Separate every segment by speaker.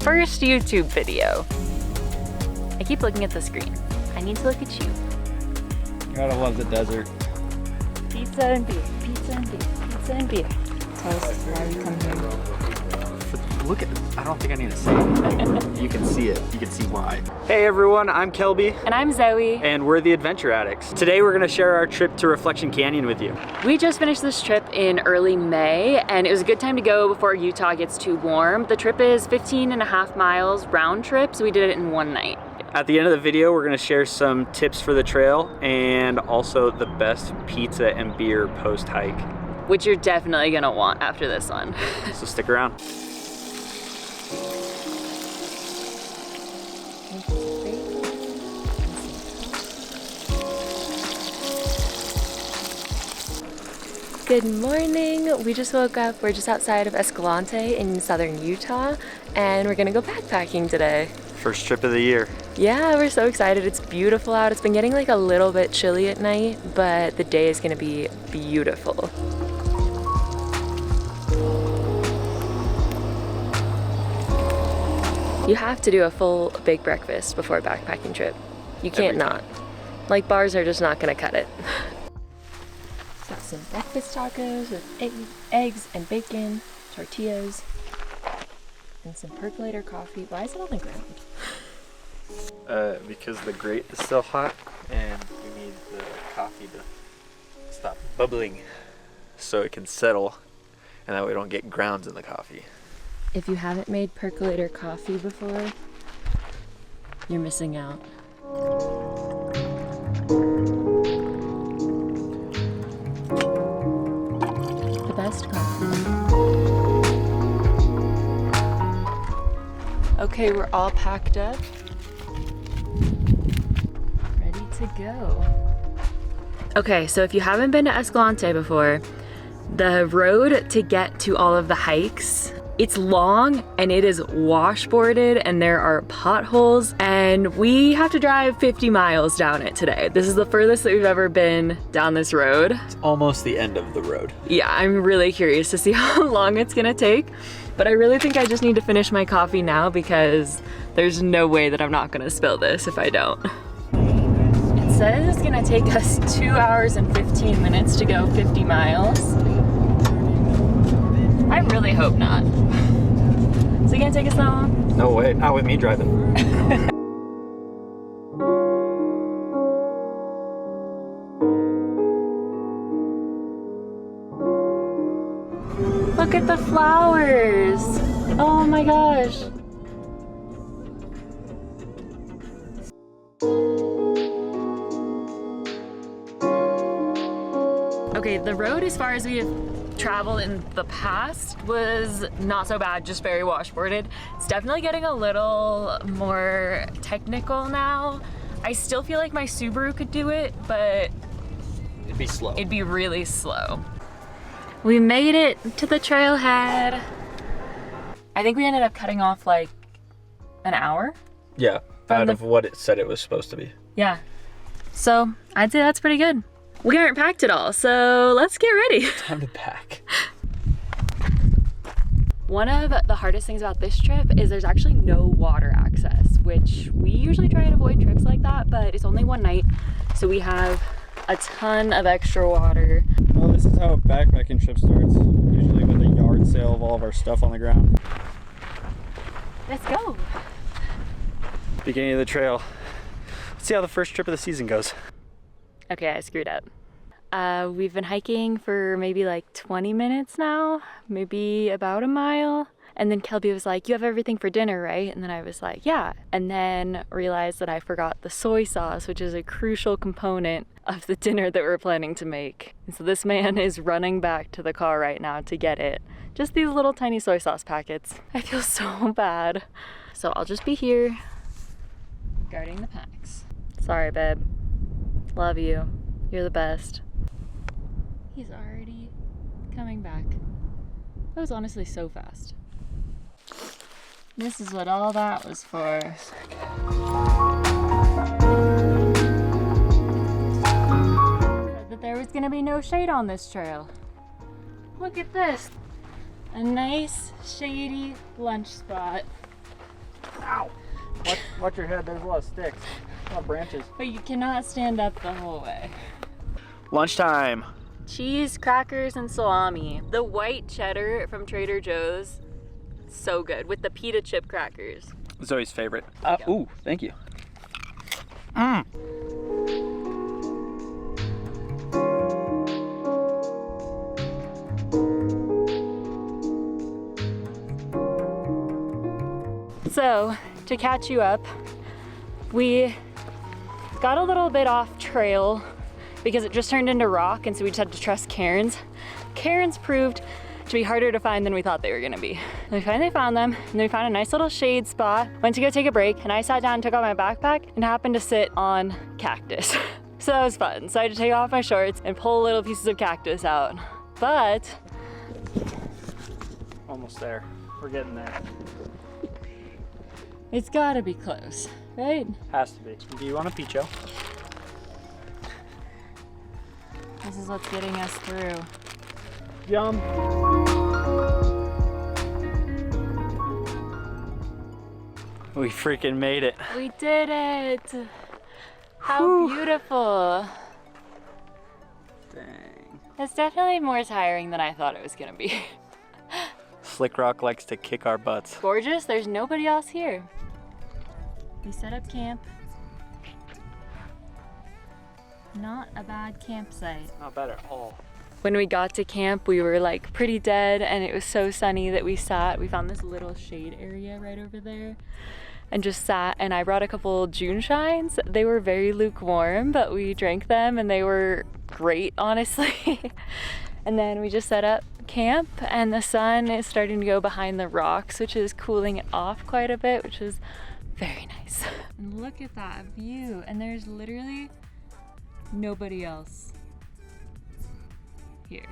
Speaker 1: first YouTube video. I keep looking at the screen. I need to look at you.
Speaker 2: Gotta love the desert.
Speaker 1: Pizza and beer, pizza and beer, pizza and beer. Tell us why we come here.
Speaker 2: Look at, I don't think I need to say it. You can see it. You can see why. Hey everyone, I'm Kelby.
Speaker 1: And I'm Zoe.
Speaker 2: And we're the Adventure Addicts. Today we're gonna share our trip to Reflection Canyon with you.
Speaker 1: We just finished this trip in early May, and it was a good time to go before Utah gets too warm. The trip is 15.5 miles round trip, so we did it in one night.
Speaker 2: At the end of the video, we're gonna share some tips for the trail and also the best pizza and beer post-hike.
Speaker 1: Which you're definitely gonna want after this one.
Speaker 2: So stick around. Good morning. We just woke up. We're just outside of Escalante in southern Utah, and we're gonna go backpacking today. First trip of the year.
Speaker 1: Yeah, we're so excited. It's beautiful out. It's been getting like a little bit chilly at night, but the day is gonna be beautiful. You have to do a full big breakfast before a backpacking trip. You can't not. Like, bars are just not gonna cut it. Got some breakfast tacos with eggs and bacon, tortillas, and some percolator coffee. Why is it on the ground?
Speaker 2: Because the grate is still hot and we need the coffee to stop bubbling so it can settle and that way we don't get grounds in the coffee.
Speaker 1: If you haven't made percolator coffee before, you're missing out. The best coffee. Okay, we're all packed up. Ready to go. Okay, so if you haven't been to Escalante before, the road to get to all of the hikes, it's long and it is washboarded and there are potholes, and we have to drive 50 miles down it today. This is the furthest that we've ever been down this road.
Speaker 2: It's almost the end of the road.
Speaker 1: Yeah, I'm really curious to see how long it's gonna take, but I really think I just need to finish my coffee now because there's no way that I'm not gonna spill this if I don't. It says it's gonna take us 2 hours and 15 minutes to go 50 miles. I really hope not. Is it gonna take us that long?
Speaker 2: No way, not with me driving.
Speaker 1: Look at the flowers. Oh my gosh. Okay, the road as far as we have traveled in the past was not so bad, just very washboarded. It's definitely getting a little more technical now. I still feel like my Subaru could do it, but
Speaker 2: It'd be slow.
Speaker 1: it'd be really slow. We made it to the trailhead. I think we ended up cutting off like an hour.
Speaker 2: Yeah, out of what it said it was supposed to be.
Speaker 1: Yeah. So I'd say that's pretty good. We aren't packed at all, so let's get ready.
Speaker 2: Time to pack.
Speaker 1: One of the hardest things about this trip is there's actually no water access, which we usually try and avoid trips like that, but it's only one night, so we have a ton of extra water.
Speaker 2: Well, this is how a backpacking trip starts. Usually with a yard sale of all of our stuff on the ground.
Speaker 1: Let's go.
Speaker 2: Beginning of the trail. Let's see how the first trip of the season goes.
Speaker 1: Okay, I screwed up. We've been hiking for maybe like 20 minutes now, maybe about a mile. And then Kelby was like, "You have everything for dinner, right?" And then I was like, "Yeah." And then realized that I forgot the soy sauce, which is a crucial component of the dinner that we're planning to make. And so this man is running back to the car right now to get it. Just these little tiny soy sauce packets. I feel so bad. So I'll just be here guarding the packs. Sorry, babe. Love you. You're the best. He's already coming back. That was honestly so fast. This is what all that was for. Said that there was gonna be no shade on this trail. Look at this. A nice shady lunch spot.
Speaker 3: Ow! Watch your head, there's a lot of sticks, a lot of branches.
Speaker 1: But you cannot stand up the whole way.
Speaker 3: Lunchtime.
Speaker 1: Cheese, crackers, and salami. The white cheddar from Trader Joe's, so good, with the pita chip crackers.
Speaker 3: Zoe's favorite. Ooh, thank you.
Speaker 1: So, to catch you up, we got a little bit off trail because it just turned into rock, and so we just had to trust cairns. Cairns proved to be harder to find than we thought they were gonna be. And we finally found them, and then we found a nice little shade spot, went to go take a break, and I sat down, took out my backpack, and happened to sit on cactus. So that was fun. So I had to take off my shorts and pull little pieces of cactus out. But
Speaker 3: Almost there. We're getting there.
Speaker 1: it's gotta be close, right?
Speaker 3: Has to be. Do you want a picho?
Speaker 1: This is what's getting us through.
Speaker 3: Yum. We freaking made it.
Speaker 1: We did it! How beautiful.
Speaker 3: Dang.
Speaker 1: It's definitely more tiring than I thought it was gonna be.
Speaker 3: Slick Rock likes to kick our butts.
Speaker 1: Gorgeous, there's nobody else here. We set up camp. Not a bad campsite.
Speaker 3: Not bad at all.
Speaker 1: When we got to camp, we were like pretty dead, and it was so sunny that we found this little shade area right over there and just sat, and I brought a couple June shines. They were very lukewarm, but we drank them and they were great, honestly. And then we just set up camp, and the sun is starting to go behind the rocks, which is cooling it off quite a bit, which is very nice. And look at that view, and there's literally nobody else here.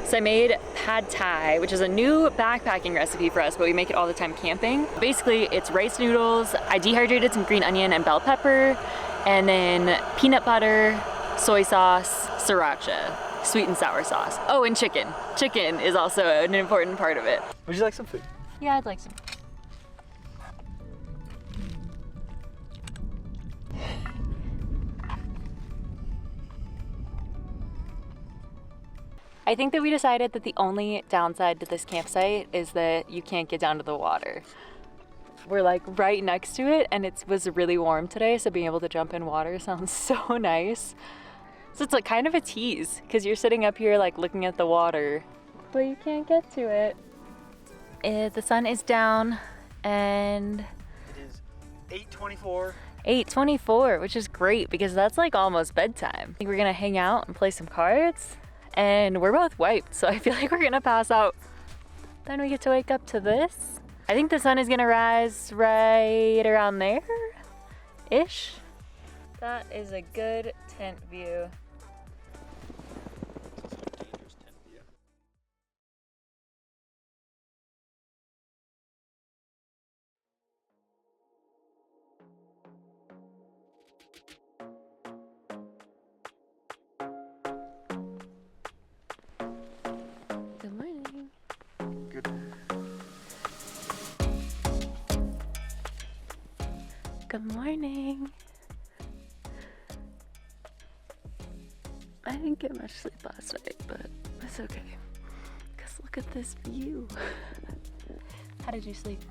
Speaker 1: So I made pad thai, which is a new backpacking recipe for us, but we make it all the time camping. Basically, it's rice noodles. I dehydrated some green onion and bell pepper, and then peanut butter, soy sauce, sriracha, sweet and sour sauce. Oh, and chicken. Chicken is also an important part of it.
Speaker 3: Would you like some food?
Speaker 1: Yeah, I'd like some. I think that we decided that the only downside to this campsite is that you can't get down to the water. We're like right next to it, and it was really warm today, so being able to jump in water sounds so nice. So it's like kind of a tease, because you're sitting up here like looking at the water, but you can't get to it. The sun is down, and
Speaker 3: It is 8:24.
Speaker 1: 8:24, which is great because that's like almost bedtime. I think we're gonna hang out and play some cards, and we're both wiped, so I feel like we're gonna pass out. Then we get to wake up to this. I think the sun is gonna rise right around there-ish. That is a good tent view. Good morning.
Speaker 3: Good.
Speaker 1: Good morning. I didn't get much sleep last night, but that's okay. Because look at this view. How did you sleep?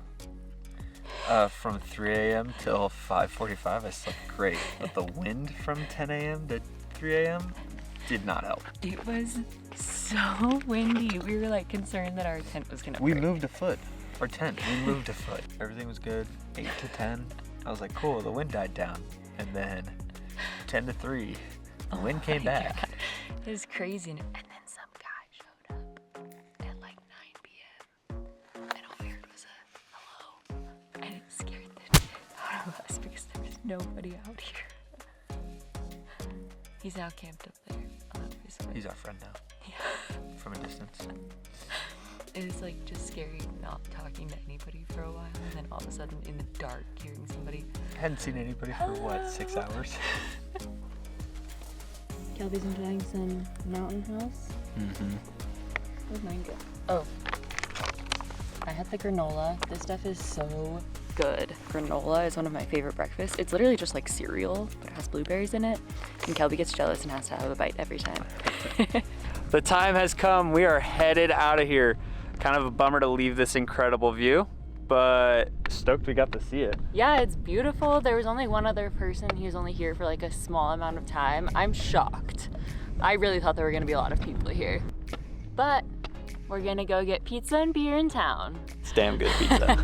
Speaker 2: From 3 a.m. till 5:45, I slept great. But the wind from 10 a.m. to 3 a.m. did not help.
Speaker 1: It was so windy. We were like concerned that our tent was gonna
Speaker 2: We
Speaker 1: break.
Speaker 2: moved a foot. Our tent, we moved a foot. Everything was good. 8 to 10. I was like, cool, the wind died down. And then 10 to 3, the wind came back.
Speaker 1: God. It was crazy. And then some guy showed up at like 9 p.m. and all we heard was a hello. And it scared the shit out of us because there was nobody out here. He's now camped up there.
Speaker 2: He's our friend now.
Speaker 1: Yeah.
Speaker 2: From a distance.
Speaker 1: It was like just scary not talking to anybody for a while, and then all of a sudden in the dark hearing somebody.
Speaker 2: I hadn't seen anybody for what, 6 hours?
Speaker 1: Kelby's enjoying some mountain house.
Speaker 2: Mm-hmm.
Speaker 1: Where'd mine go? Oh. I had the granola. This stuff is so good. Granola is one of my favorite breakfasts. It's literally just like cereal, but it has blueberries in it. And Kelby gets jealous and has to have a bite every time.
Speaker 2: The time has come. We are headed out of here. Kind of a bummer to leave this incredible view, but stoked we got to see it.
Speaker 1: Yeah, it's beautiful. There was only one other person. He was only here for like a small amount of time. I'm shocked. I really thought there were gonna be a lot of people here. But we're gonna go get pizza and beer in town.
Speaker 2: It's damn good pizza.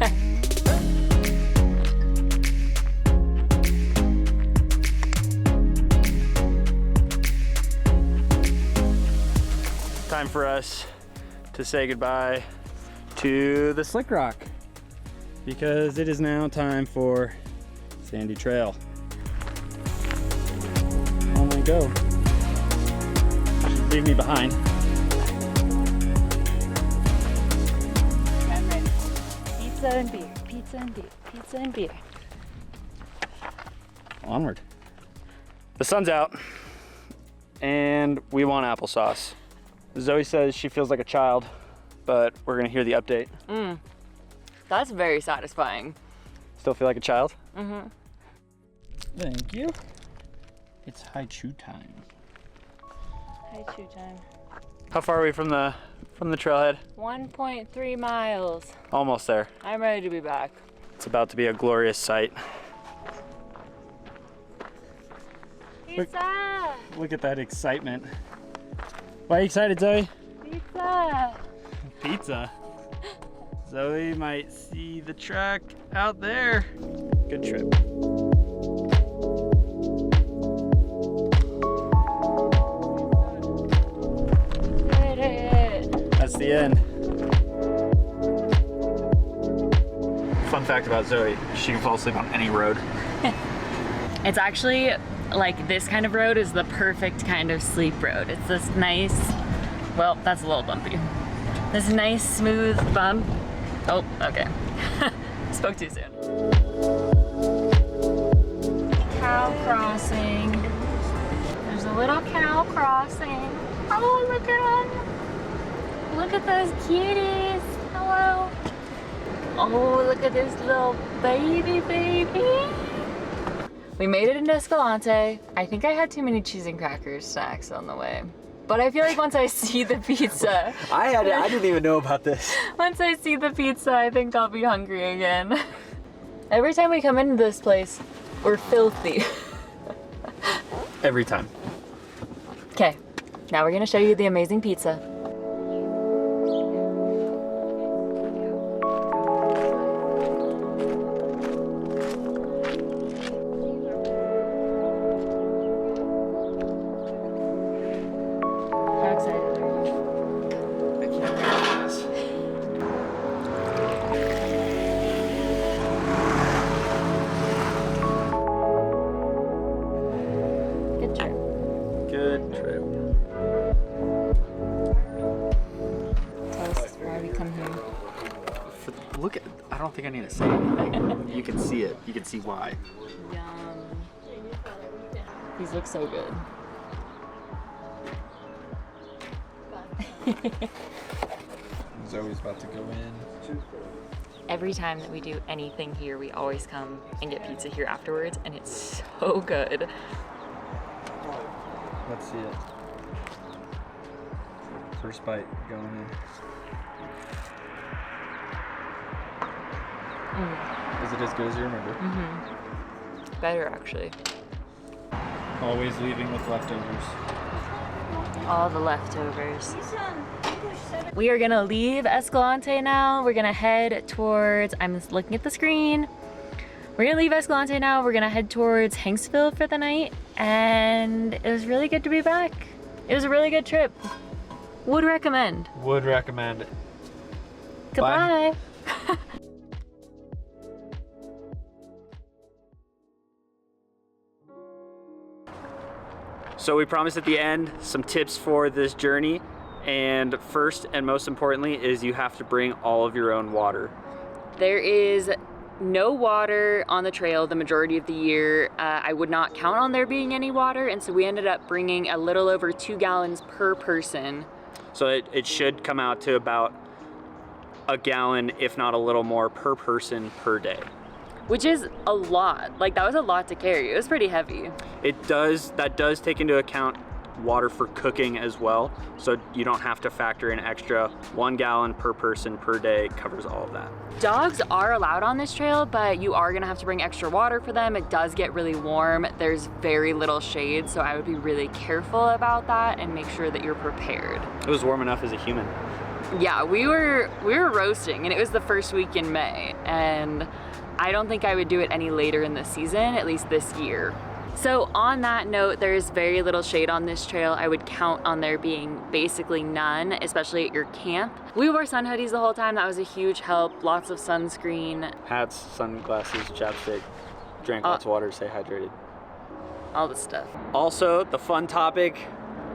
Speaker 2: Time for us to say goodbye to the Slick Rock because it is now time for Sandy Trail. On we go. Leave me behind.
Speaker 1: I'm ready. Pizza and beer, pizza and beer, pizza and beer.
Speaker 2: Onward. The sun's out and we want applesauce. Zoe says she feels like a child, but we're gonna hear the update.
Speaker 1: That's very satisfying.
Speaker 2: Still feel like a child?
Speaker 1: Mm-hmm.
Speaker 2: Thank you. It's high chew time.
Speaker 1: Hi, chew time.
Speaker 2: How far are we from the trailhead?
Speaker 1: 1.3 miles.
Speaker 2: Almost there.
Speaker 1: I'm ready to be back.
Speaker 2: It's about to be a glorious sight.
Speaker 1: Pizza!
Speaker 2: Look at that excitement. Why are you excited, Zoe?
Speaker 1: Pizza!
Speaker 2: Pizza. Zoe might see the truck out there. Good trip.
Speaker 1: Did it!
Speaker 2: That's the end. Fun fact about Zoe, she can fall asleep on any road.
Speaker 1: It's actually like this kind of road is the perfect kind of sleep road. It's this nice, well, that's a little bumpy. This nice smooth bump. Oh, okay. Spoke too soon. Cow crossing. There's a little cow crossing. Oh, look at them. Look at those cuties. Hello. Oh, look at this little baby. We made it into Escalante. I think I had too many cheese and crackers snacks on the way. But I feel like once I see the pizza.
Speaker 2: I didn't even know about this.
Speaker 1: Once I see the pizza, I think I'll be hungry again. Every time we come into this place, we're filthy.
Speaker 2: Every time.
Speaker 1: Okay, now we're gonna show you the amazing pizza. How excited are you?
Speaker 2: I can't wait for this.
Speaker 1: Good trip.
Speaker 2: Good trip.
Speaker 1: Tell us why we come here.
Speaker 2: Look at, I don't think I need to say anything. You can see it. You can see why.
Speaker 1: Yum. These look so good.
Speaker 2: Zoe's about to go in.
Speaker 1: Every time that we do anything here, we always come and get pizza here afterwards, and it's so good.
Speaker 2: Let's see it. First bite going in. Is it as good as you remember?
Speaker 1: Mm-hmm. Better, actually.
Speaker 2: Always leaving with leftovers.
Speaker 1: All the leftovers. We are gonna leave Escalante now. We're gonna head towards, I'm looking at the screen. We're gonna leave Escalante now. We're gonna head towards Hanksville for the night. And it was really good to be back. It was a really good trip. Would recommend.
Speaker 2: Would recommend.
Speaker 1: Goodbye.
Speaker 4: So we promised at the end some tips for this journey, and first and most importantly is you have to bring all of your own water.
Speaker 1: There is no water on the trail the majority of the year. I would not count on there being any water, and so we ended up bringing a little over 2 gallons per person.
Speaker 4: So it should come out to about a gallon, if not a little more, per person per day.
Speaker 1: Which is a lot. Like, that was a lot to carry. It was pretty heavy.
Speaker 4: That does take into account water for cooking as well, so you don't have to factor in extra. 1 gallon per person per day covers all of that.
Speaker 1: Dogs are allowed on this trail, but you are gonna have to bring extra water for them. It does get really warm. There's very little shade, so I would be really careful about that and make sure that you're prepared.
Speaker 4: It was warm enough as a human.
Speaker 1: Yeah, we were roasting, and it was the first week in May, and I don't think I would do it any later in the season, at least this year. So on that note, there's very little shade on this trail. I would count on there being basically none, especially at your camp. We wore sun hoodies the whole time. That was a huge help. Lots of sunscreen.
Speaker 4: Hats, sunglasses, chapstick, drank lots of water, stay hydrated.
Speaker 1: All the stuff.
Speaker 4: Also, the fun topic,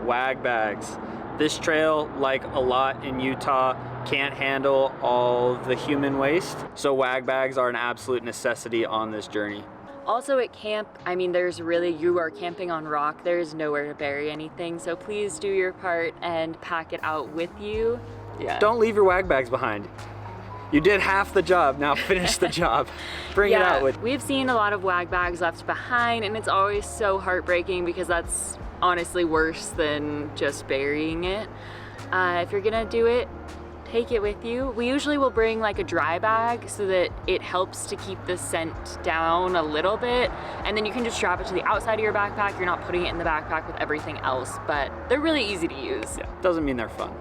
Speaker 4: wag bags. This trail, like a lot in Utah, can't handle all the human waste, so wag bags are an absolute necessity on this journey.
Speaker 1: Also at camp, I mean, you are camping on rock. There's nowhere to bury anything, so please do your part and pack it out with you. Yeah.
Speaker 4: Don't leave your wag bags behind. You did half the job, now finish the job. Bring it out with.
Speaker 1: We've seen a lot of wag bags left behind, and it's always so heartbreaking because that's honestly worse than just burying it. If you're gonna do it, take it with you. We usually will bring like a dry bag so that it helps to keep the scent down a little bit, and then you can just strap it to the outside of your backpack. You're not putting it in the backpack with everything else, but they're really easy to use.
Speaker 4: Yeah, doesn't mean they're fun,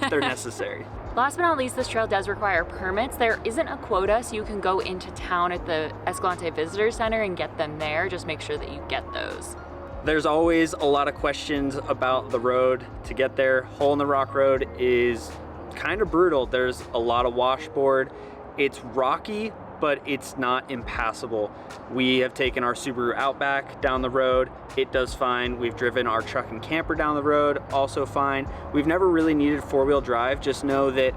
Speaker 4: but they're necessary.
Speaker 1: Last but not least, this trail does require permits. There isn't a quota, so you can go into town at the Escalante Visitor Center and get them there. Just make sure that you get those.
Speaker 4: There's always a lot of questions about the road to get there. Hole in the Rock Road is kind of brutal. There's a lot of washboard. It's rocky, but it's not impassable. We have taken our Subaru Outback down the road. It does fine. We've driven our truck and camper down the road, also fine. We've never really needed four-wheel drive. Just know that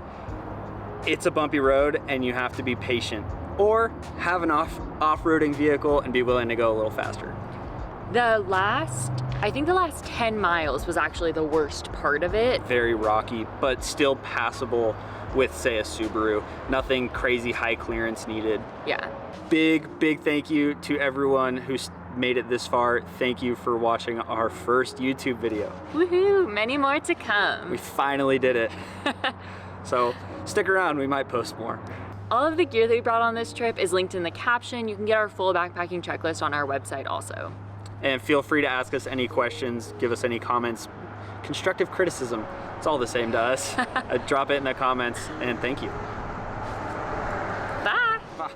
Speaker 4: it's a bumpy road and you have to be patient, or have an off-roading vehicle and be willing to go a little faster.
Speaker 1: I think the last 10 miles was actually the worst part of it.
Speaker 4: Very rocky, but still passable with, say, a Subaru. Nothing crazy high clearance needed.
Speaker 1: Yeah.
Speaker 4: Big thank you to everyone who's made it this far. Thank you for watching our first YouTube video.
Speaker 1: Woohoo, many more to come.
Speaker 4: We finally did it. So stick around, we might post more.
Speaker 1: All of the gear that we brought on this trip is linked in the caption. You can get our full backpacking checklist on our website also.
Speaker 4: And feel free to ask us any questions, give us any comments, constructive criticism. It's all the same to us. Drop it in the comments, and thank you.
Speaker 1: Bye.
Speaker 4: Bye.